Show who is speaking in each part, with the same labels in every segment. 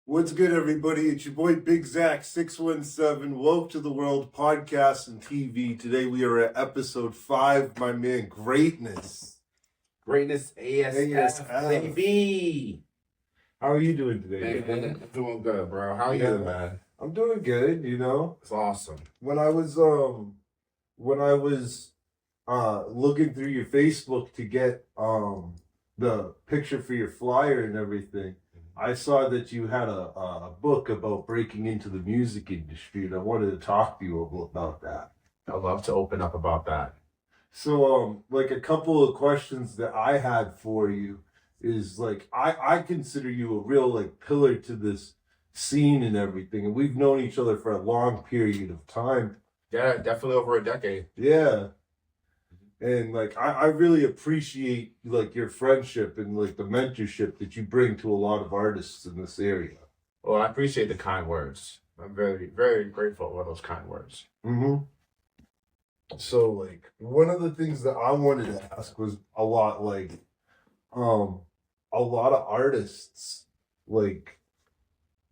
Speaker 1: What's good, everybody? It's your boy Big Zach 617. Welcome to the World Podcast and TV. Today we are at episode 5. My man, Greatness.
Speaker 2: Greatness ASF, baby.
Speaker 1: How are you doing today,
Speaker 2: man? I'm doing good, bro. How are you, man?
Speaker 1: I'm doing good.
Speaker 2: It's awesome.
Speaker 1: When I was looking through your Facebook to get the picture for your flyer and everything, I saw that you had a book about breaking into the music industry, and I wanted to talk to you about that.
Speaker 2: I'd love to open up about that.
Speaker 1: So, a couple of questions that I had for you is, I consider you a real, pillar to this scene and everything, and we've known each other for a long period of time.
Speaker 2: Yeah, definitely over a decade.
Speaker 1: Yeah. And I really appreciate your friendship and the mentorship that you bring to a lot of artists in this area.
Speaker 2: Well, I appreciate the kind words. I'm very, very grateful for those kind words.
Speaker 1: Mm-hmm. So one of the things that I wanted to ask was a lot of artists,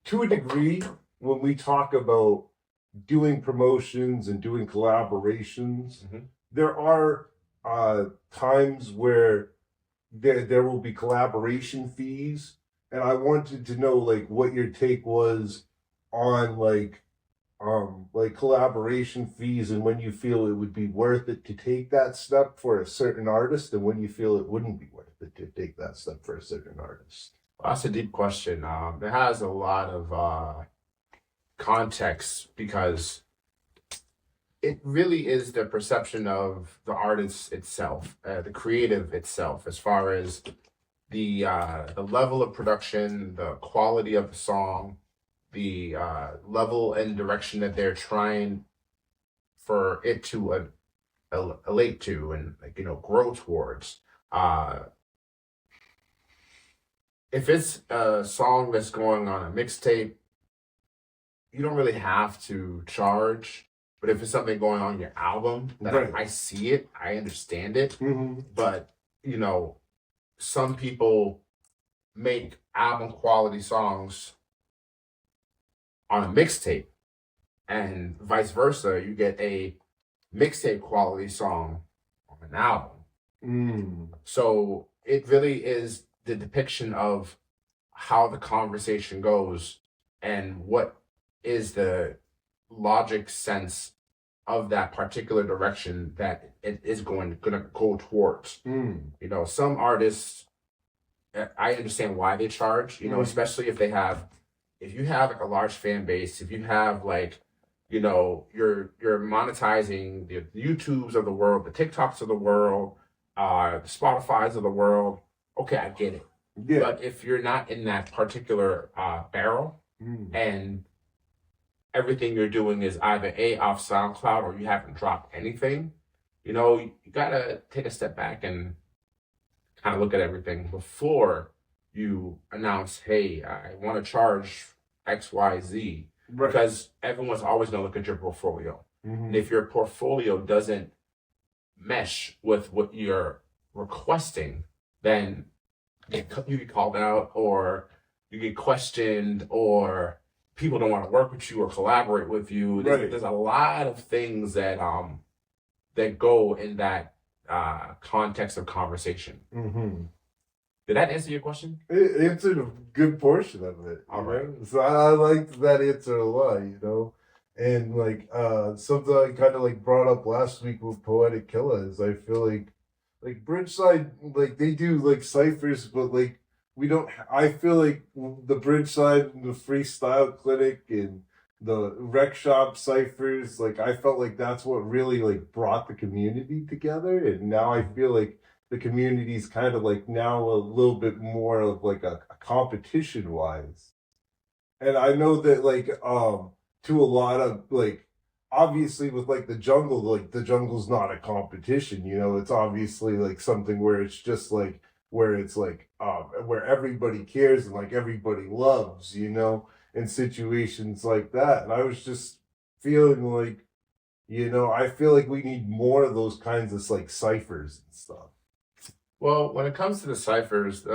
Speaker 1: to a degree, when we talk about doing promotions and doing collaborations, there are times where there will be collaboration fees, and I wanted to know what your take was on collaboration fees, and when you feel it would be worth it to take that step for a certain artist, and when you feel it wouldn't be worth it to take that step for a certain artist.
Speaker 2: Well, that's a deep question. It has a lot of context because it really is the perception of the artist itself, the creative itself, as far as the level of production, the quality of the song, the level and direction that they're trying for it to elate to and grow towards. If it's a song that's going on a mixtape, you don't really have to charge. But if it's something going on your album, that I see it, I understand it.
Speaker 1: Mm-hmm.
Speaker 2: But, some people make album quality songs on a mixtape, and vice versa. You get a mixtape quality song on an album. So it really is the depiction of how the conversation goes and what is the logic sense of that particular direction that it is going to go towards. Some artists, I understand why they charge, especially if you have a large fan base, if you have you're monetizing the YouTubes of the world, the TikToks of the world, the Spotifys of the world. Okay, I get it.
Speaker 1: Yeah.
Speaker 2: But if you're not in that particular barrel and everything you're doing is either off SoundCloud or you haven't dropped anything, you gotta take a step back and kind of look at everything before you announce, hey, I want to charge XYZ. Right. Because everyone's always gonna look at your portfolio. And if your portfolio doesn't mesh with what you're requesting, then you get called out, or you get questioned, or people don't want to work with you or collaborate with you. There's a lot of things that go in that context of conversation. Did that answer your question?
Speaker 1: It answered a good portion of it.
Speaker 2: All right.
Speaker 1: So I liked that answer a lot, And something I kind of like brought up last week with Poetic Killer is I feel like Bridgeside, they do ciphers, but we don't. I feel like the Bridgeside and the Freestyle Clinic and the Rec Shop ciphers, I felt like that's what really brought the community together, and now I feel like the community's kind of now a little bit more of a competition wise. And I know that to a lot of obviously with the jungle, the jungle's not a competition, it's obviously something where it's just where it's where everybody cares and everybody loves, in situations like that. And I was just feeling I feel like we need more of those kinds of ciphers and stuff.
Speaker 2: Well, when it comes to the ciphers,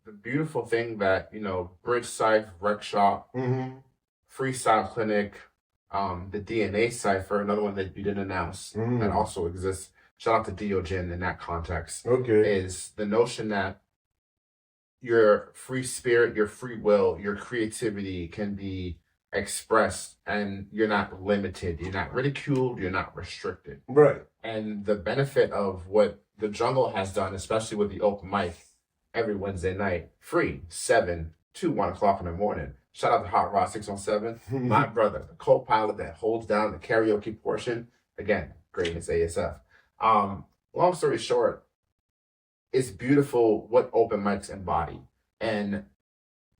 Speaker 2: the beautiful thing that, Bridgeside Rec Shop,
Speaker 1: Mm-hmm.
Speaker 2: Freestyle Clinic, the DNA Cipher, another one that you didn't announce that also exists. Shout out to Diogen in that context.
Speaker 1: Okay.
Speaker 2: Is the notion that your free spirit, your free will, your creativity can be expressed and you're not limited, you're not ridiculed, you're not restricted.
Speaker 1: Right.
Speaker 2: And the benefit of what the jungle has done, especially with the open mic every Wednesday night, free, 7 to 1 o'clock in the morning. Shout out to Hot Rod 617, my brother, the co-pilot that holds down the karaoke portion. Again, greatness ASF. Long story short, it's beautiful what open mics embody. And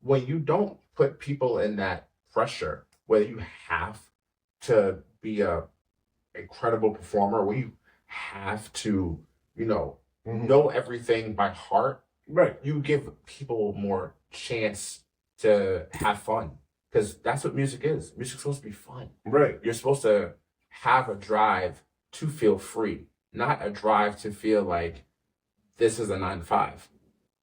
Speaker 2: when you don't put people in that pressure, where you have to be a incredible performer, where you have to, know everything by heart,
Speaker 1: Right.
Speaker 2: you give people more chance to have fun. Because that's what music is. Music's supposed to be fun.
Speaker 1: Right.
Speaker 2: You're supposed to have a drive to feel free, not a drive to feel like this is a 9 to 5.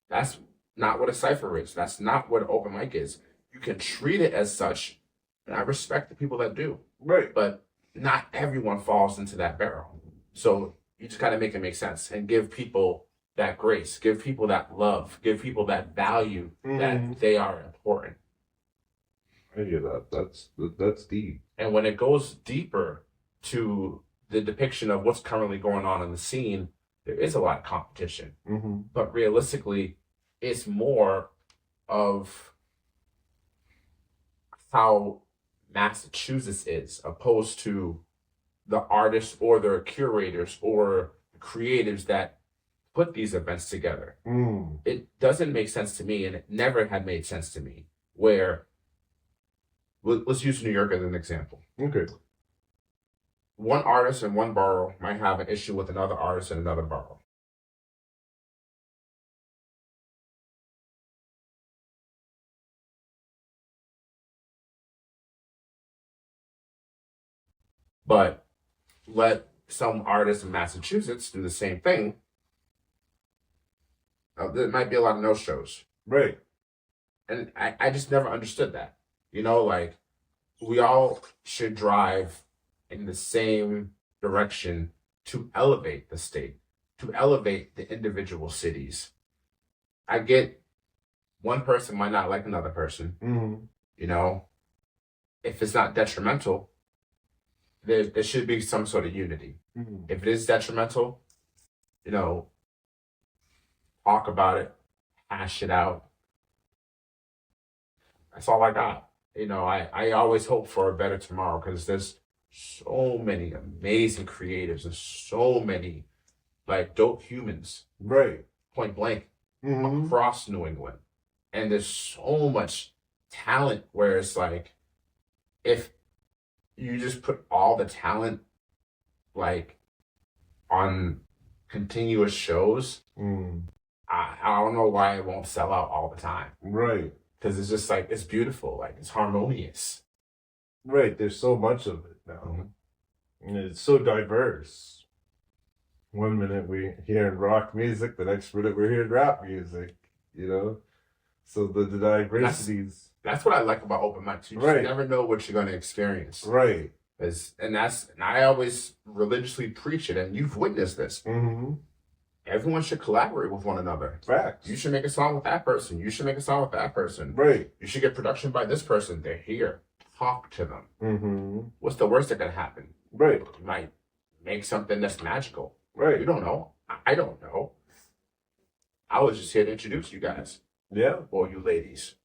Speaker 2: That's not what a cipher is. That's not what an open mic is. You can treat it as such, and I respect the people that do.
Speaker 1: Right.
Speaker 2: But not everyone falls into that barrel. So you just got to make it make sense and give people that grace, give people that love, give people that value that they are important.
Speaker 1: I hear that. That's deep.
Speaker 2: And when it goes deeper to the depiction of what's currently going on in the scene, there is a lot of competition. But realistically, it's more of how Massachusetts is, opposed to the artists or the curators or the creatives that put these events together. It doesn't make sense to me, and it never had made sense to me, where, let's use New York as an example.
Speaker 1: Okay.
Speaker 2: One artist in one borough might have an issue with another artist in another borough. But let some artists in Massachusetts do the same thing. There might be a lot of no-shows.
Speaker 1: Right.
Speaker 2: And I just never understood that. Like, we all should drive in the same direction to elevate the state, to elevate the individual cities. I get one person might not like another person. If it's not detrimental, there should be some sort of unity. If it is detrimental, talk about it, hash it out. That's all I got. I always hope for a better tomorrow, because there's so many amazing creatives and so many dope humans.
Speaker 1: Right.
Speaker 2: Point blank across New England. And there's so much talent where it's like, if you just put all the talent on continuous shows, I don't know why it won't sell out all the time.
Speaker 1: Right.
Speaker 2: Because it's just it's beautiful, it's harmonious.
Speaker 1: Right. There's so much of it now. And it's so diverse. One minute we're hearing rock music, the next minute we're hearing rap music, So the diversities.
Speaker 2: That's what I like about open mics. You just never know what you're going to experience.
Speaker 1: Right.
Speaker 2: And I always religiously preach it, and you've witnessed this. Everyone should collaborate with one another.
Speaker 1: Facts.
Speaker 2: You should make a song with that person. You should make a song with that person.
Speaker 1: Right.
Speaker 2: You should get production by this person. They're here. Talk to them. What's the worst that can happen?
Speaker 1: Right.
Speaker 2: You might make something that's magical.
Speaker 1: Right.
Speaker 2: You don't know. I don't know. I was just here to introduce you guys.
Speaker 1: Yeah.
Speaker 2: Or you ladies.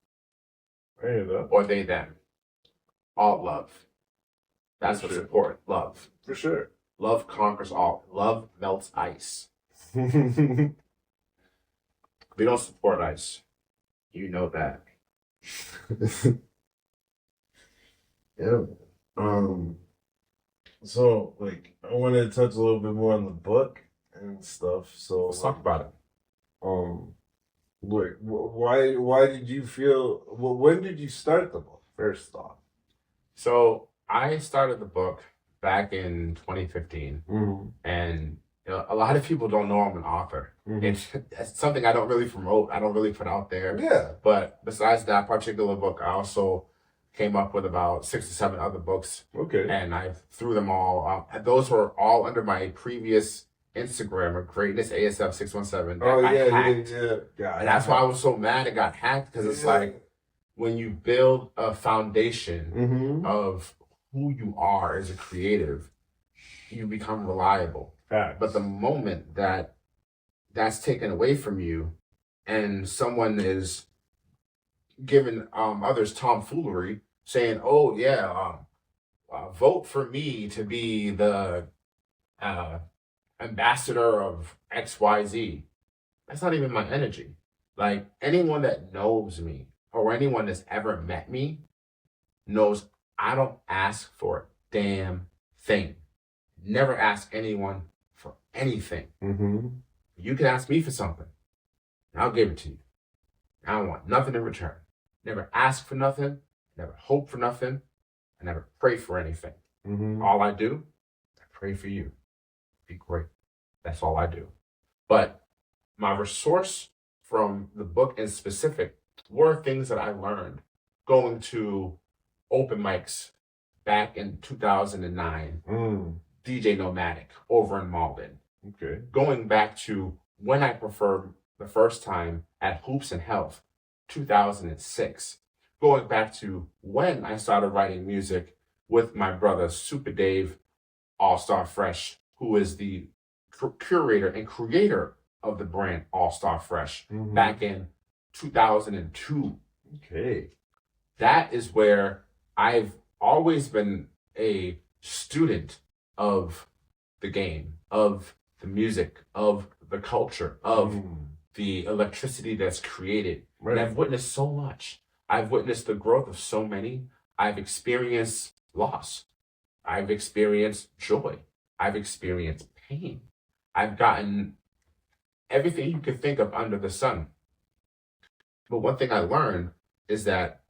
Speaker 1: I hear that.
Speaker 2: Or they, them. All love. That's what's important. Love.
Speaker 1: For sure.
Speaker 2: Love conquers all. Love melts ice. We don't support ice. You know that.
Speaker 1: Yeah. So I wanted to touch a little bit more on the book and stuff. So
Speaker 2: let's talk about it.
Speaker 1: Why did you feel? Well, when did you start the book? First off.
Speaker 2: So I started the book back in 2015, and You know, a lot of people don't know I'm an author. It's something I don't really promote. I don't really put out there.
Speaker 1: Yeah.
Speaker 2: But besides that particular book, I also came up with about 6 or 7 other books,
Speaker 1: Okay.
Speaker 2: and I threw them all. And those were all under my previous Instagram of Greatness ASF 617 that
Speaker 1: Oh
Speaker 2: got
Speaker 1: yeah,
Speaker 2: hacked.
Speaker 1: yeah.
Speaker 2: And that's why I was so mad it got hacked, because it's like when you build a foundation of who you are as a creative, you become reliable.
Speaker 1: Facts.
Speaker 2: But the moment that that's taken away from you, and someone is giving others tomfoolery, saying, "Oh yeah, vote for me to be the uh, ambassador of XYZ," that's not even my energy. Like, anyone that knows me or anyone that's ever met me knows I don't ask for a damn thing. Never ask anyone for anything. You can ask me for something, and I'll give it to you. I don't want nothing in return. Never ask for nothing. Never hope for nothing. I never pray for anything. All I do, I pray for you. Be great. That's all I do. But my resource from the book in specific were things that I learned going to open mics back in 2009, DJ Nomadic over in Malden.
Speaker 1: Okay.
Speaker 2: Going back to when I performed the first time at Hoops and Health, 2006. Going back to when I started writing music with my brother, Super Dave All Star Fresh, who is the curator and creator of the brand All Star Fresh, back in 2002.
Speaker 1: Okay.
Speaker 2: That is where I've always been a student of the game, of the music, of the culture, of the electricity that's created.
Speaker 1: Right.
Speaker 2: And I've witnessed so much. I've witnessed the growth of so many. I've experienced loss. I've experienced joy. I've experienced pain. I've gotten everything you could think of under the sun. But one thing I learned is that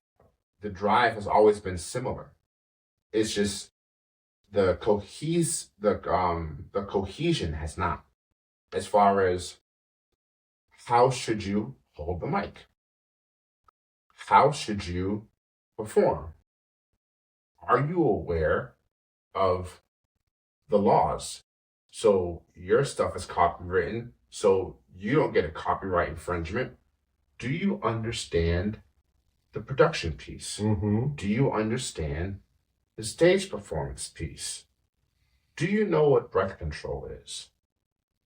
Speaker 2: the drive has always been similar. It's just the cohesion has not. As far as how should you hold the mic? How should you perform? Are you aware of the laws? So your stuff is copywritten, so you don't get a copyright infringement. Do you understand the production piece? Do you understand the stage performance piece? Do you know what breath control is?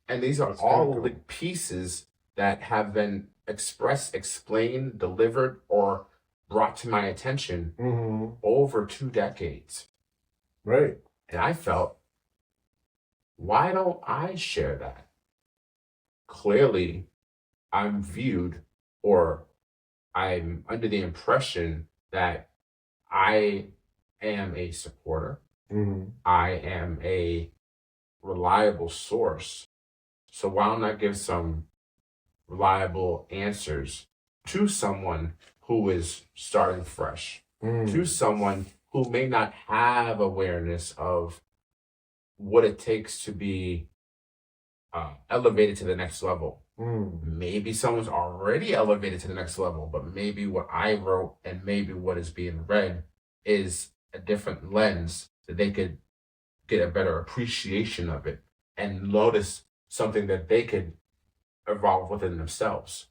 Speaker 2: And these are all the pieces that have been expressed, explained, delivered, or brought to my attention over 2 decades.
Speaker 1: Right.
Speaker 2: And I felt, why don't I share that? Clearly, I'm viewed, or I'm under the impression that I am a supporter. I am a reliable source. So why don't I give some reliable answers to someone who is starting fresh, to someone who may not have awareness of what it takes to be elevated to the next level. Maybe someone's already elevated to the next level, but maybe what I wrote and maybe what is being read is a different lens that they could get a better appreciation of it and notice something that they could evolve within themselves.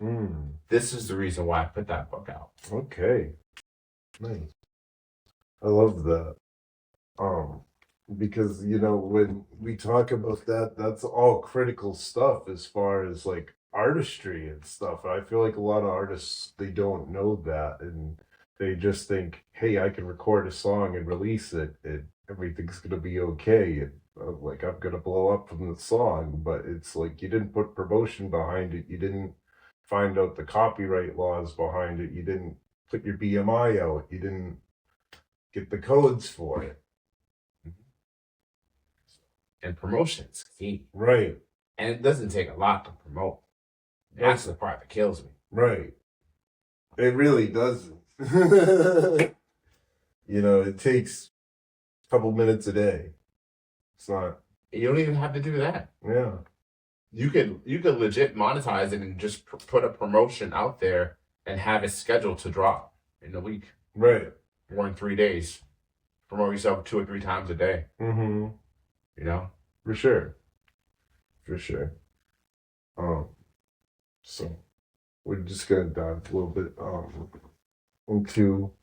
Speaker 2: This is the reason why I put that book out.
Speaker 1: Okay. Nice. I love that. Because when we talk about that, that's all critical stuff as far as like artistry and stuff. I feel like a lot of artists, they don't know that, and they just think, hey, I can record a song and release it and everything's gonna be okay, and like I'm gonna blow up from the song. But it's like you didn't put promotion behind it, you didn't find out the copyright laws behind it, you didn't put your BMI out, you didn't get the codes for it.
Speaker 2: And promotion's key.
Speaker 1: Right.
Speaker 2: And it doesn't take a lot to promote. That's the part that kills me.
Speaker 1: Right. It really doesn't. It takes a couple minutes a day. It's not.
Speaker 2: You don't even have to do that.
Speaker 1: Yeah.
Speaker 2: You could legit monetize it and just put a promotion out there and have it scheduled to drop in a week.
Speaker 1: Right.
Speaker 2: Or in 3 days. Promote yourself 2 or 3 times a day.
Speaker 1: Mm-hmm.
Speaker 2: You know?
Speaker 1: For sure. So we're just gonna dive a little bit into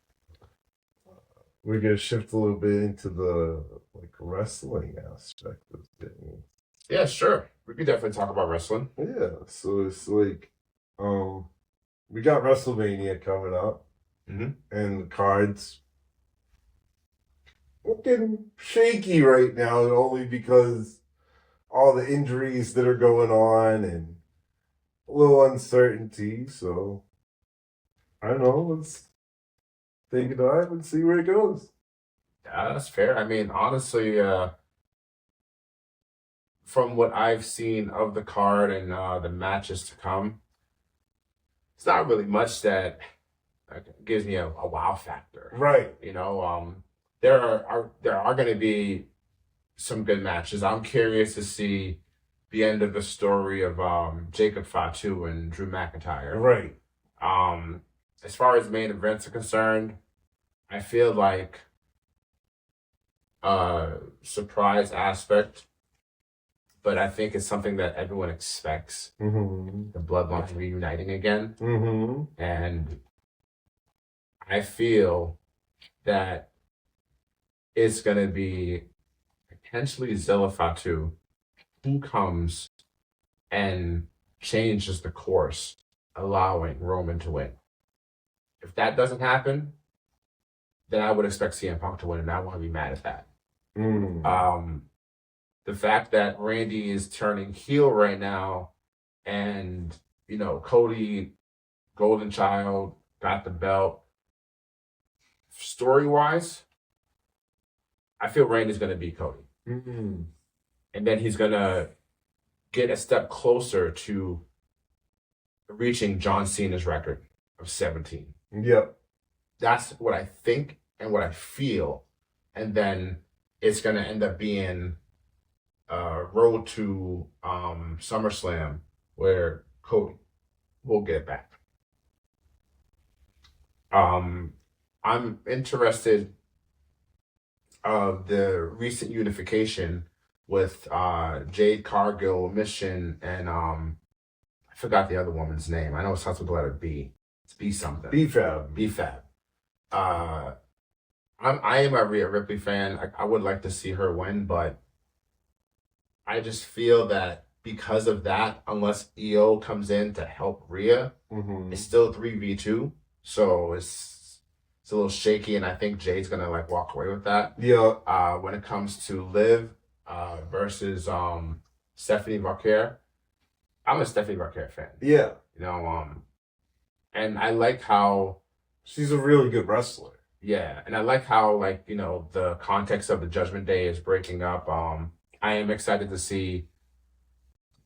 Speaker 1: we're gonna shift a little bit into the like wrestling aspect of things.
Speaker 2: Yeah, sure. We could definitely talk about wrestling.
Speaker 1: Yeah, so it's like we got WrestleMania coming up, and the cards looking shaky right now, only because all the injuries that are going on and a little uncertainty. So I don't know. Let's take a dive and see where it goes.
Speaker 2: Yeah, that's fair. I mean, honestly, from what I've seen of the card and the matches to come, it's not really much that gives me a wow factor.
Speaker 1: Right.
Speaker 2: You know, there are going to be some good matches. I'm curious to see the end of the story of Jacob Fatu and Drew McIntyre.
Speaker 1: Right.
Speaker 2: As far as main events are concerned, I feel like surprise aspect, but I think it's something that everyone expects.
Speaker 1: Mm-hmm.
Speaker 2: The bloodline reuniting again.
Speaker 1: Mm-hmm.
Speaker 2: And I feel that it's going to be potentially Zilla Fatu who comes and changes the course, allowing Roman to win. If that doesn't happen, then I would expect CM Punk to win, and I want to be mad at that. The fact that Randy is turning heel right now, and Cody, Golden Child, got the belt. Story-wise, I feel Randy's going to beat Cody.
Speaker 1: Mm-hmm.
Speaker 2: And then he's going to get a step closer to reaching John Cena's record of 17.
Speaker 1: Yep.
Speaker 2: That's what I think and what I feel. And then it's going to end up being road to SummerSlam where Cody will get back. I'm interested of the recent unification with Jade Cargill, Mission, and I forgot the other woman's name. I know it starts with the letter B. It's B something.
Speaker 1: B-Fab.
Speaker 2: B-Fab. I am a Rhea Ripley fan. I would like to see her win, but I just feel that because of that, unless EO comes in to help Rhea, it's still 3v2. So it's a little shaky, and I think Jade's gonna walk away with that.
Speaker 1: Yeah.
Speaker 2: When it comes to Liv versus Stephanie Barker, I'm a Stephanie Barker fan.
Speaker 1: Yeah.
Speaker 2: And I like how
Speaker 1: she's a really good wrestler.
Speaker 2: Yeah, and I like how the context of the Judgment Day is breaking up. I am excited to see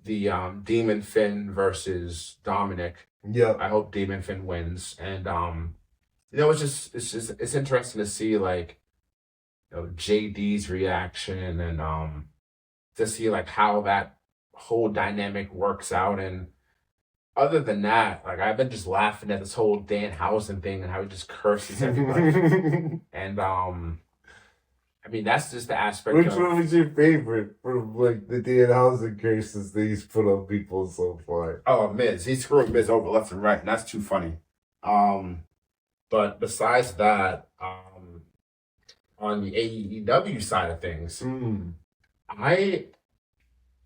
Speaker 2: the Demon Finn versus Dominic.
Speaker 1: Yeah.
Speaker 2: I hope Demon Finn wins, and it's interesting to see JD's reaction and to see how that whole dynamic works out. And other than that, I've been just laughing at this whole Danhausen thing and how he just curses everybody. And I mean, that's just the aspect.
Speaker 1: Which one was your favorite from the Danhausen curses that he's put on people so far?
Speaker 2: Oh, Miz. He's screwing Miz over left and right, and that's too funny. But besides that, on the AEW side of things, I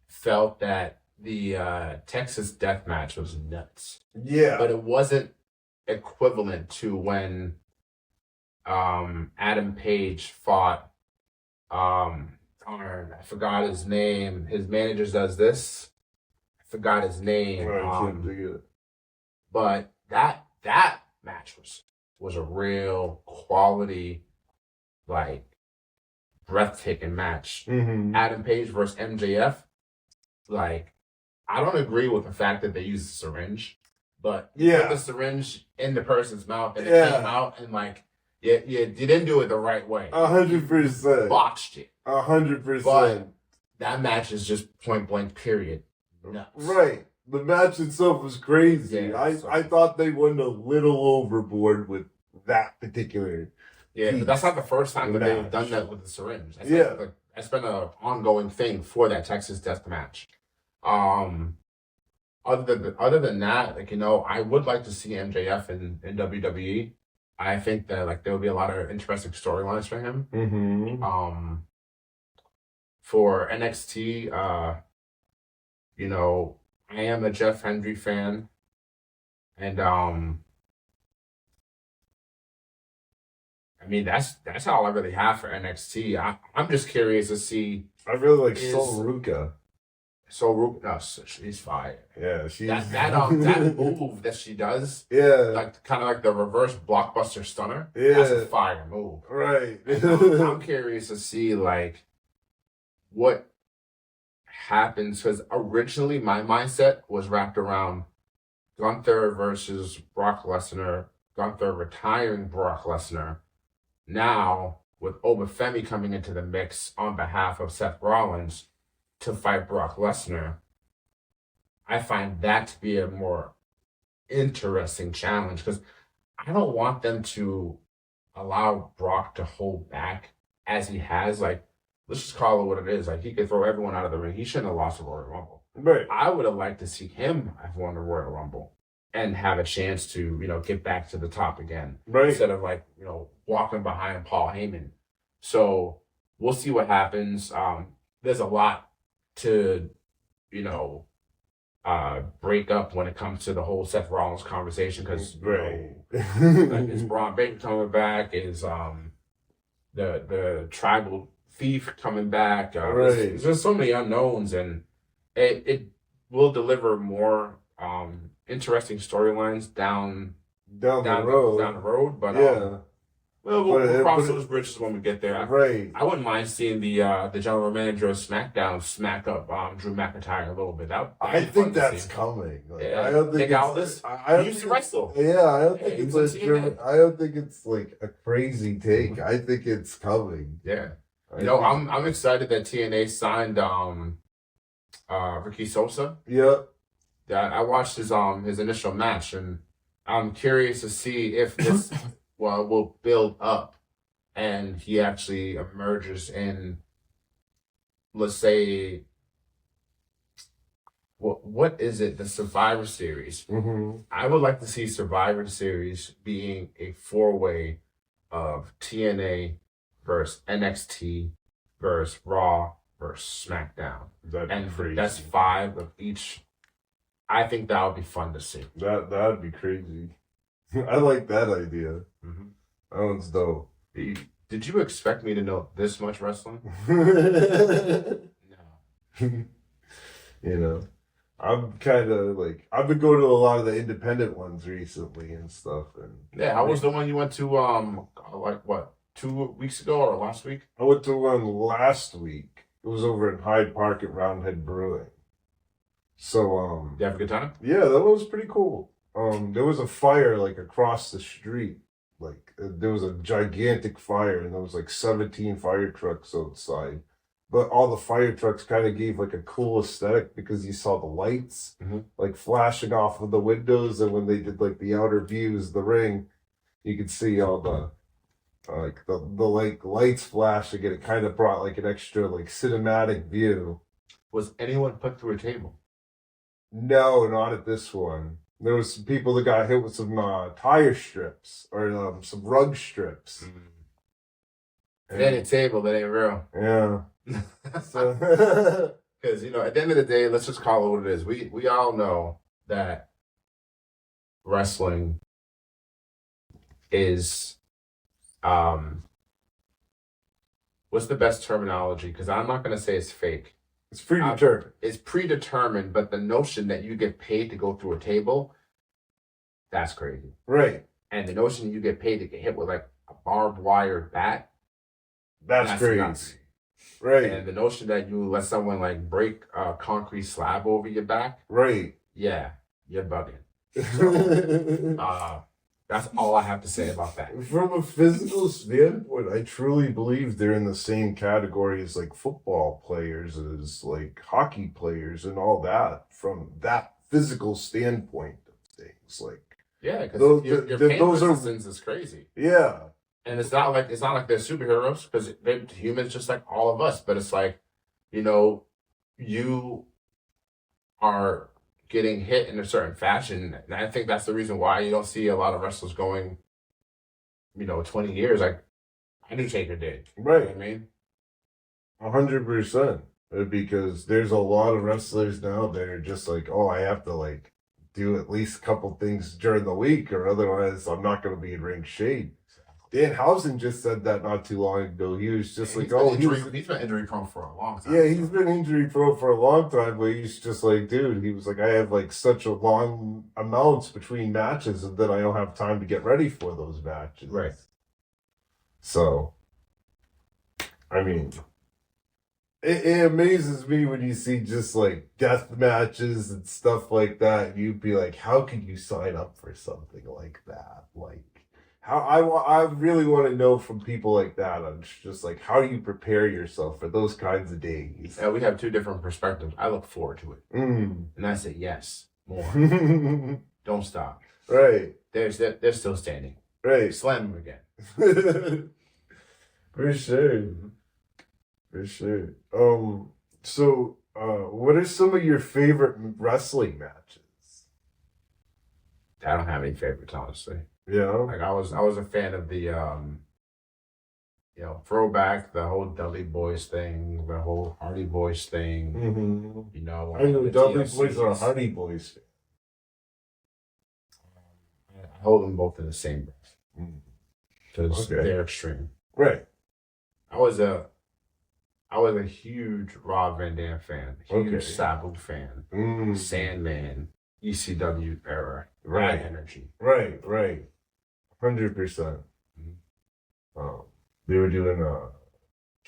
Speaker 2: felt that the Texas Death Match was nuts.
Speaker 1: Yeah.
Speaker 2: But it wasn't equivalent to when Adam Page fought I forgot his name. His manager does this. I forgot his name. But that match was a real quality, breathtaking match. Adam Page versus MJF. I don't agree with the fact that they used a syringe, but you put the syringe in the person's mouth and it came out and you didn't do it the right way.
Speaker 1: 100%.
Speaker 2: Botched it.
Speaker 1: 100%.
Speaker 2: But that match is just point blank. Period. Nuts.
Speaker 1: Right. The match itself was crazy.
Speaker 2: Yeah,
Speaker 1: I thought they went a little overboard with that particular.
Speaker 2: Yeah, but that's not the first time that they've done that with the syringe. That's been an ongoing thing for that Texas Death Match. Other than that, like, you know, I would like to see MJF in WWE. I think that like there would be a lot of interesting storylines for him.
Speaker 1: Mm-hmm.
Speaker 2: For NXT, you know, I am a Jeff Hendry fan, and I mean that's all I really have for NXT. I'm just curious to see.
Speaker 1: I really like Sol Ruka.
Speaker 2: No, she's fire.
Speaker 1: Yeah, she's
Speaker 2: that move that she does.
Speaker 1: Yeah,
Speaker 2: like kind of like the reverse blockbuster stunner.
Speaker 1: Yeah,
Speaker 2: that's a fire move.
Speaker 1: Right.
Speaker 2: I'm curious to see like what happens, because originally my mindset was wrapped around Gunther versus Brock Lesnar. Gunther retiring Brock Lesnar. Now with Obafemi coming into the mix on behalf of Seth Rollins to fight Brock Lesnar, I find that to be a more interesting challenge, because I don't want them to allow Brock to hold back as he has. Like, let's just call it what it is. Like, he could throw everyone out of the ring. He shouldn't have lost the Royal Rumble.
Speaker 1: Right.
Speaker 2: I would have liked to see him have won the Royal Rumble and have a chance to, you know, get back to the top again.
Speaker 1: Right.
Speaker 2: Instead of like, you know, walking behind Paul Heyman. So we'll see what happens. There's a lot to, you know, break up when it comes to the whole Seth Rollins conversation, because like, is Braun Baker coming back? Is the tribal thief coming back? There's so many unknowns, and it will deliver more interesting storylines down the road. But
Speaker 1: yeah.
Speaker 2: We'll cross those bridges when we get there.
Speaker 1: Right.
Speaker 2: I wouldn't mind seeing the general manager of SmackDown smack up Drew McIntyre a little bit.
Speaker 1: I think that's coming. Like,
Speaker 2: yeah.
Speaker 1: I don't think
Speaker 2: he used to wrestle.
Speaker 1: Yeah, I don't think it's like a crazy take. I think it's coming.
Speaker 2: Yeah. I'm excited that TNA signed Ricky Sosa.
Speaker 1: Yeah.
Speaker 2: I watched his initial match, and I'm curious to see if this will build up and he actually emerges in, let's say, what is it? The Survivor Series.
Speaker 1: Mm-hmm.
Speaker 2: I would like to see Survivor Series being a 4-way of TNA versus NXT versus Raw versus SmackDown. That's 5 of each. I think that would be fun to see.
Speaker 1: That'd be crazy. I like that idea.
Speaker 2: Mm-hmm.
Speaker 1: That one's dope.
Speaker 2: Did you expect me to know this much wrestling?
Speaker 1: No. You know, I'm kind of like, I've been going to a lot of the independent ones recently and stuff. And
Speaker 2: yeah, how was the one you went to? Like what, 2 weeks ago or last week?
Speaker 1: I went to one last week. It was over in Hyde Park at Roundhead Brewing. So
Speaker 2: you have a good time?
Speaker 1: Yeah, that was pretty cool. There was a fire like across the street. Like there was a gigantic fire, and there was like 17 fire trucks outside. But all the fire trucks kind of gave like a cool aesthetic because you saw the lights like flashing off of the windows, and when they did like the outer views, the ring, you could see all the like the like lights flashing, and it kind of brought like an extra like cinematic view.
Speaker 2: Was anyone put through a table?
Speaker 1: No, not at this one. There was some people that got hit with some tire strips or some rug strips.
Speaker 2: It ain't a table, that ain't real.
Speaker 1: Yeah.
Speaker 2: Because, you know, at the end of the day, let's just call it what it is. We all know that wrestling is, what's the best terminology? Because I'm not going to say it's fake.
Speaker 1: It's predetermined.
Speaker 2: It's predetermined, but the notion that you get paid to go through a table, that's crazy.
Speaker 1: Right.
Speaker 2: And the notion you get paid to get hit with like a barbed wire bat,
Speaker 1: that's crazy.
Speaker 2: Nuts.
Speaker 1: Right.
Speaker 2: And the notion that you let someone like break a concrete slab over your back,
Speaker 1: right.
Speaker 2: Yeah, you're bugging. So, That's all I have to say about that.
Speaker 1: From a physical standpoint, I truly believe they're in the same category as like football players, as like hockey players, and all that. From that physical standpoint of things, like
Speaker 2: Yeah, because
Speaker 1: those,
Speaker 2: your pain
Speaker 1: those are
Speaker 2: resistance is crazy.
Speaker 1: yeah,
Speaker 2: And it's not like they're superheroes because they're humans just like all of us. But it's like, you know, you are getting hit in a certain fashion. And I think that's the reason why you don't see a lot of wrestlers going, 20 years like Undertaker did.
Speaker 1: right.
Speaker 2: You know what I mean?
Speaker 1: 100%. Because there's a lot of wrestlers now that are just like, oh, I have to like do at least a couple things during the week, or otherwise I'm not going to be in ring shape. Danhausen just said that not too long ago. He was just like, oh,
Speaker 2: he's been injury prone for a long time.
Speaker 1: Yeah, he's been injury prone for a long time, but he's just like, dude, he was like, I have like such a long amounts between matches that I don't have time to get ready for those matches.
Speaker 2: Right.
Speaker 1: So, I mean, it amazes me when you see just like death matches and stuff like that. You'd be like, how can you sign up for something like that? Like, I really want to know from people like that. I'm just like, how do you prepare yourself for those kinds of days?
Speaker 2: Yeah, we have two different perspectives. I look forward to it, and I say yes, more. Don't stop.
Speaker 1: Right.
Speaker 2: They're still standing.
Speaker 1: Right.
Speaker 2: Slam them again.
Speaker 1: For sure. For sure. So, what are some of your favorite wrestling matches?
Speaker 2: I don't have any favorites, honestly.
Speaker 1: Yeah.
Speaker 2: Like I was a fan of the throwback, the whole Dudley Boys thing, the whole Hardy Boys thing.
Speaker 1: Mm-hmm.
Speaker 2: I
Speaker 1: know Dudley Boys are Hardy Boys.
Speaker 2: I hold them both in the same breath because they're extreme.
Speaker 1: Right.
Speaker 2: I was a huge Rob Van Dam fan, huge Sabu fan, Sandman, ECW era,
Speaker 1: right?
Speaker 2: Energy,
Speaker 1: right, 100%. They were doing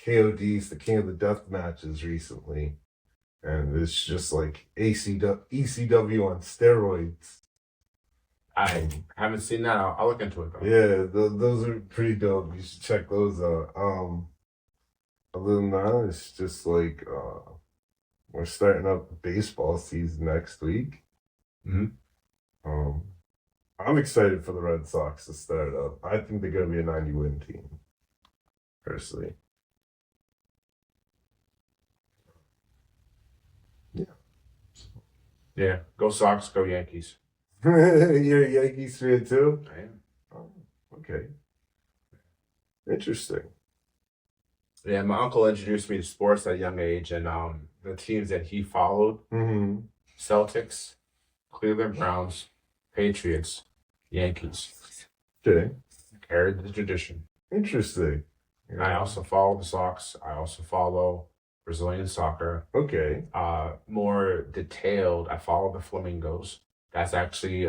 Speaker 1: KODs, the King of the Death matches recently, and it's just like ECW on steroids.
Speaker 2: I haven't seen that. I'll look into it though.
Speaker 1: Yeah, those are pretty dope. You should check those out. Other than that, it's just like we're starting up baseball season next week. I'm excited for the Red Sox to start up. I think they're going to be a 90-win team, personally. Yeah.
Speaker 2: Yeah. Go Sox, go Yankees.
Speaker 1: You're a Yankees fan too?
Speaker 2: I am.
Speaker 1: Oh, okay. Interesting.
Speaker 2: Yeah, my uncle introduced me to sports at a young age, and the teams that he followed: Celtics, Cleveland Browns, Patriots, Yankees.
Speaker 1: Okay.
Speaker 2: Carried the tradition.
Speaker 1: Interesting.
Speaker 2: Yeah. I also follow the Sox. I also follow Brazilian soccer.
Speaker 1: Okay.
Speaker 2: More detailed, I follow the Flamingos. That's actually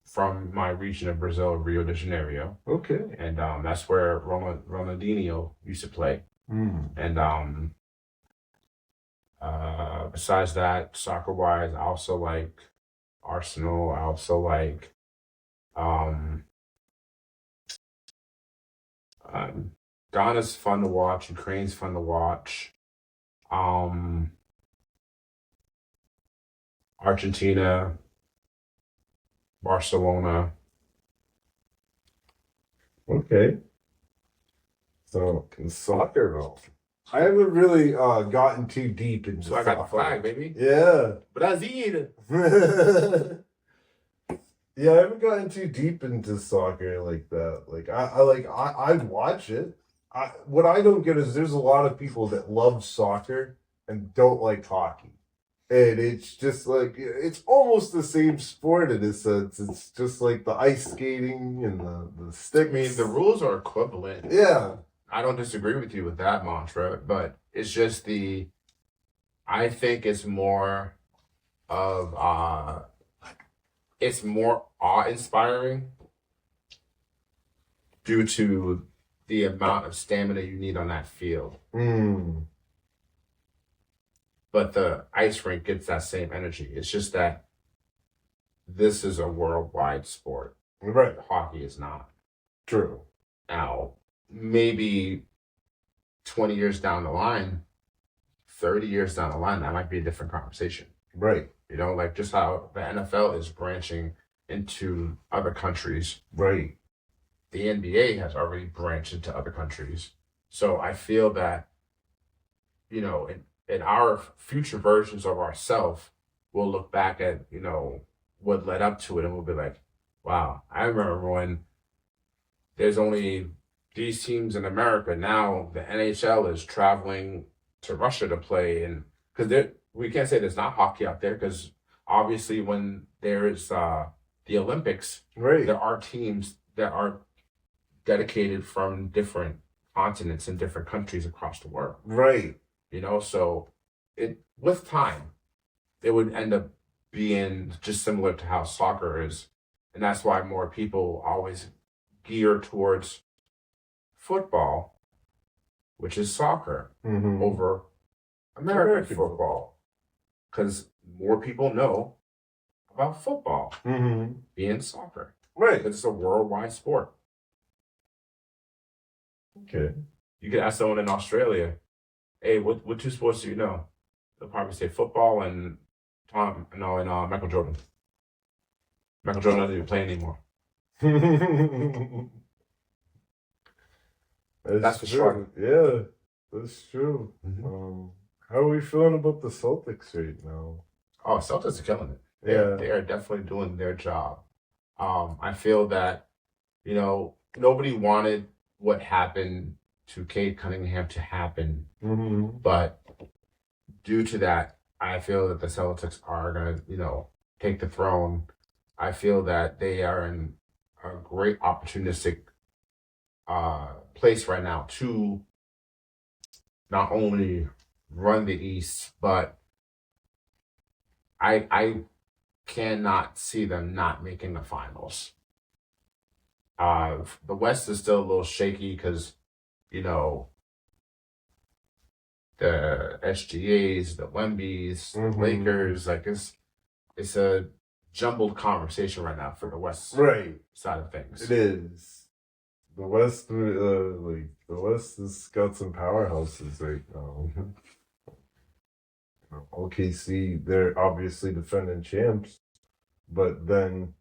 Speaker 2: from my region of Brazil, Rio de Janeiro.
Speaker 1: Okay.
Speaker 2: And that's where Ronaldinho used to play. And besides that, soccer-wise, I also like Arsenal. I also like Ghana's fun to watch. Ukraine's fun to watch. Argentina, Barcelona.
Speaker 1: Okay. So in soccer, though, I haven't really gotten too deep into.
Speaker 2: So I got the flag, baby.
Speaker 1: Yeah.
Speaker 2: Brazil.
Speaker 1: Yeah, I haven't gotten too deep into soccer like that. Like I watch it. What I don't get is there's a lot of people that love soccer and don't like hockey. And it's just like, it's almost the same sport in a sense. It's just like the ice skating and the sticks.
Speaker 2: I mean, the rules are equivalent.
Speaker 1: Yeah.
Speaker 2: I don't disagree with you with that mantra, but it's just I think it's more of, it's more awe-inspiring due to the amount of stamina you need on that field. But the ice rink gets that same energy. It's just that this is a worldwide sport.
Speaker 1: Right.
Speaker 2: Hockey is not.
Speaker 1: True.
Speaker 2: Now, maybe 20 years down the line, 30 years down the line, that might be a different conversation.
Speaker 1: Right.
Speaker 2: You know, like just how the NFL is branching into other countries.
Speaker 1: Right.
Speaker 2: The NBA has already branched into other countries. So I feel that, you know, in our future versions of ourselves, we'll look back at, you know, what led up to it and we'll be like, wow, I remember when there's only these teams in America. Now the NHL is traveling to Russia to play, and because we can't say there's not hockey out there, because obviously when there is the Olympics,
Speaker 1: Right.
Speaker 2: there are teams that are dedicated from different continents and different countries across the world.
Speaker 1: Right.
Speaker 2: You know, so it with time, it would end up being just similar to how soccer is, and that's why more people always gear towards football, which is soccer,
Speaker 1: Mm-hmm.
Speaker 2: over American football, because more people know about football
Speaker 1: Mm-hmm.
Speaker 2: being soccer.
Speaker 1: Right.
Speaker 2: Because it's a worldwide sport.
Speaker 1: Okay.
Speaker 2: You could ask someone in Australia, hey, what two sports do you know? They'll probably say football and Michael Jordan. Michael Jordan doesn't even play anymore. That's for
Speaker 1: true.
Speaker 2: sure.
Speaker 1: Yeah, that's true.
Speaker 2: Mm-hmm.
Speaker 1: How are we feeling about the Celtics right now?
Speaker 2: Oh, Celtics are killing it.
Speaker 1: Yeah.
Speaker 2: They are definitely doing their job. I feel that, you know, nobody wanted what happened to Cade Cunningham to happen.
Speaker 1: Mm-hmm.
Speaker 2: But due to that, I feel that the Celtics are going to, you know, take the throne. I feel that they are in a great opportunistic place right now to not only run the East, but I cannot see them not making the finals. The West is still a little shaky because, you know, the SGAs, the Wembys,
Speaker 1: Mm-hmm.
Speaker 2: Lakers, like it's a jumbled conversation right now for the West
Speaker 1: Right.
Speaker 2: side of things.
Speaker 1: It is. The West, the West has got some powerhouses right now.
Speaker 2: Mm-hmm.
Speaker 1: OKC, they're obviously defending champs, but then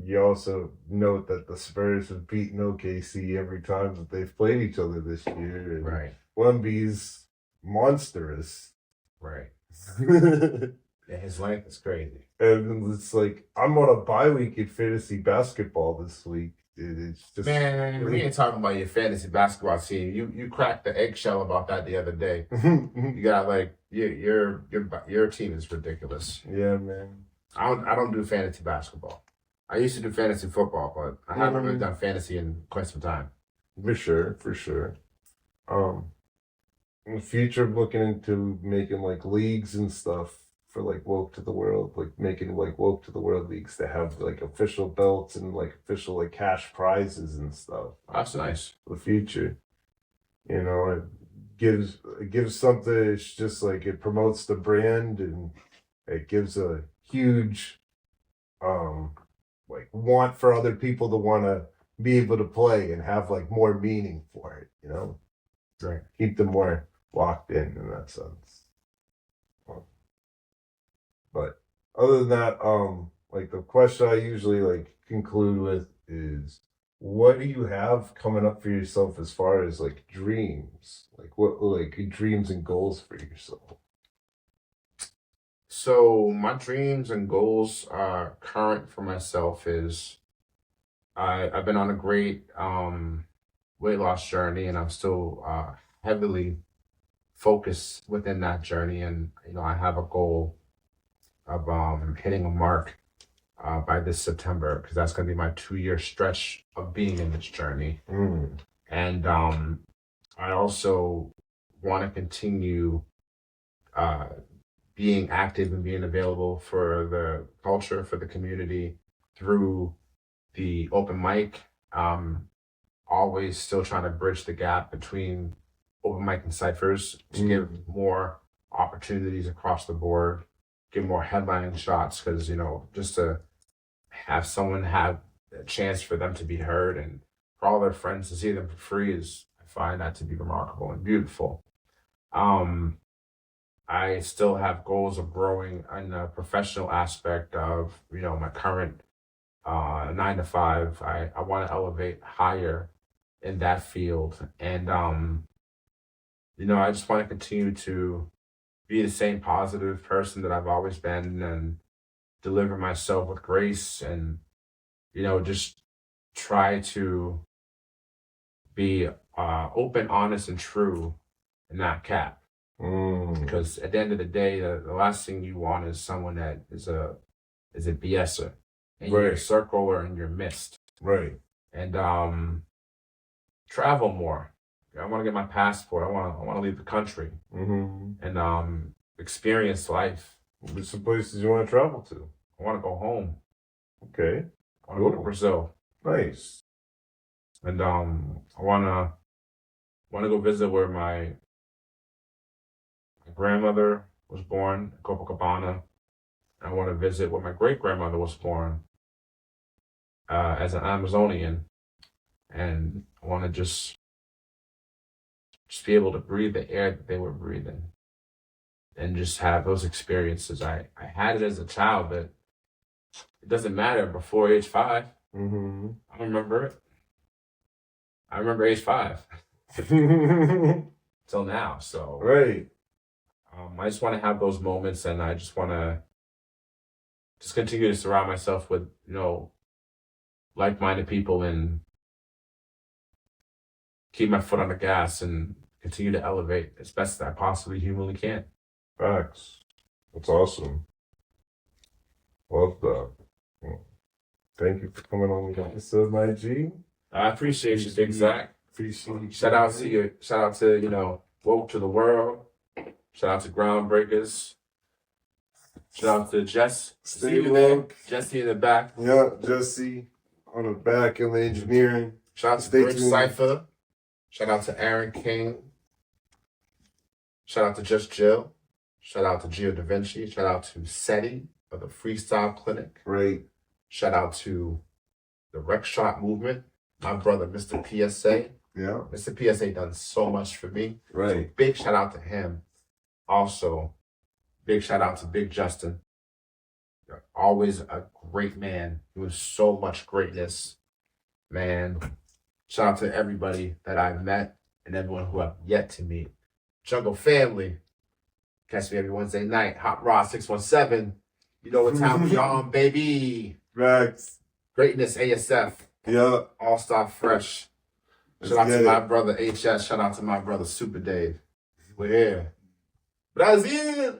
Speaker 1: you also note that the Spurs have beaten OKC every time that they've played each other this year. And
Speaker 2: Right.
Speaker 1: Wemby's monstrous.
Speaker 2: Right.
Speaker 1: And
Speaker 2: Yeah, his length is crazy.
Speaker 1: it's like, I'm on a bye week in fantasy basketball this week. It's just,
Speaker 2: Man, we ain't talking about your fantasy basketball team. You cracked the eggshell about that the other day. You got like your team is ridiculous.
Speaker 1: Yeah, man.
Speaker 2: I don't do fantasy basketball. I used to do fantasy football, but I haven't really done fantasy in quite some time.
Speaker 1: For sure. In the future, I'm looking into making like leagues and stuff for like Woke to the World, like making like Woke to the World leagues to have like official belts and like official like cash prizes and stuff.
Speaker 2: That's nice.
Speaker 1: For the future, you know, it gives something. It's just like it promotes the brand and it gives a huge like want for other people to want to be able to play and have like more meaning for it, you know.
Speaker 2: Right.
Speaker 1: Keep them more locked in that sense. But other than that, like the question I usually like conclude with is, what do you have coming up for yourself as far as like dreams? Like what like dreams and goals for yourself?
Speaker 2: So my dreams and goals current for myself is I've been on a great weight loss journey, and I'm still heavily focused within that journey. And you know, I have a goal of hitting a mark by this September, because that's going to be my 2-year stretch of being in this journey. And I also want to continue being active and being available for the culture, for the community through the open mic. Always still trying to bridge the gap between open mic and ciphers to give more opportunities across the board, give more headlining shots, because, you know, just to have someone have a chance for them to be heard and for all their friends to see them for free is, I find that to be remarkable and beautiful. Um, I still have goals of growing in the professional aspect of, my current 9 to 5. I want to elevate higher in that field. And, I just want to continue to be the same positive person that I've always been and deliver myself with grace and, just try to be open, honest, and true and not cap. Because at the end of the day, the last thing you want is someone that is a BSer in your
Speaker 1: Right.
Speaker 2: circle or in your midst.
Speaker 1: Right.
Speaker 2: And travel more. I want to get my passport. I want to leave the country and experience life.
Speaker 1: Which some places you want to travel to?
Speaker 2: I want to go home.
Speaker 1: Okay.
Speaker 2: I want to go to Brazil.
Speaker 1: Nice.
Speaker 2: And I wanna go visit where my grandmother was born, Copacabana. I want to visit where my great grandmother was born as an Amazonian, and I want to just be able to breathe the air that they were breathing, and just have those experiences. I had it as a child, but it doesn't matter before age 5. I don't remember it. I remember age 5 till now. So
Speaker 1: Right.
Speaker 2: I just want to have those moments, and I just want to just continue to surround myself with, like-minded people and keep my foot on the gas and continue to elevate as best as I possibly humanly can.
Speaker 1: Facts. That's awesome. Love that. Thank you for coming on the episode, my G.
Speaker 2: I appreciate you, Big Zach.
Speaker 1: Appreciate you.
Speaker 2: Shout out to you. Shout out to, Woke to the World. Shout out to Groundbreakers. Shout out to Jess.
Speaker 1: Stay
Speaker 2: See you there.
Speaker 1: woke.
Speaker 2: Jesse in the back.
Speaker 1: Yeah, Jesse on the back in the engineering.
Speaker 2: Shout out to
Speaker 1: Stay
Speaker 2: Bridge
Speaker 1: tuned.
Speaker 2: Cypher. Shout out to Aaron King. Shout out to Just Jill. Shout out to Gio Da Vinci. Shout out to SETI of the Freestyle Clinic.
Speaker 1: Right.
Speaker 2: Shout out to the Rec Shot Movement. My brother, Mr. PSA.
Speaker 1: Yeah.
Speaker 2: Mr. PSA done so much for me.
Speaker 1: Right.
Speaker 2: So big shout out to him. Also, big shout out to Big Justin. You're always a great man. Doing so much greatness. Man, shout out to everybody that I've met and everyone who I've yet to meet. Jungle Family. Catch me every Wednesday night. Hot Rod 617. You know what time we on, baby.
Speaker 1: Facts.
Speaker 2: Greatness ASF.
Speaker 1: Yeah.
Speaker 2: All Star Fresh. Shout out to my brother HS. Shout out to my brother Super Dave. We're here. Brazil!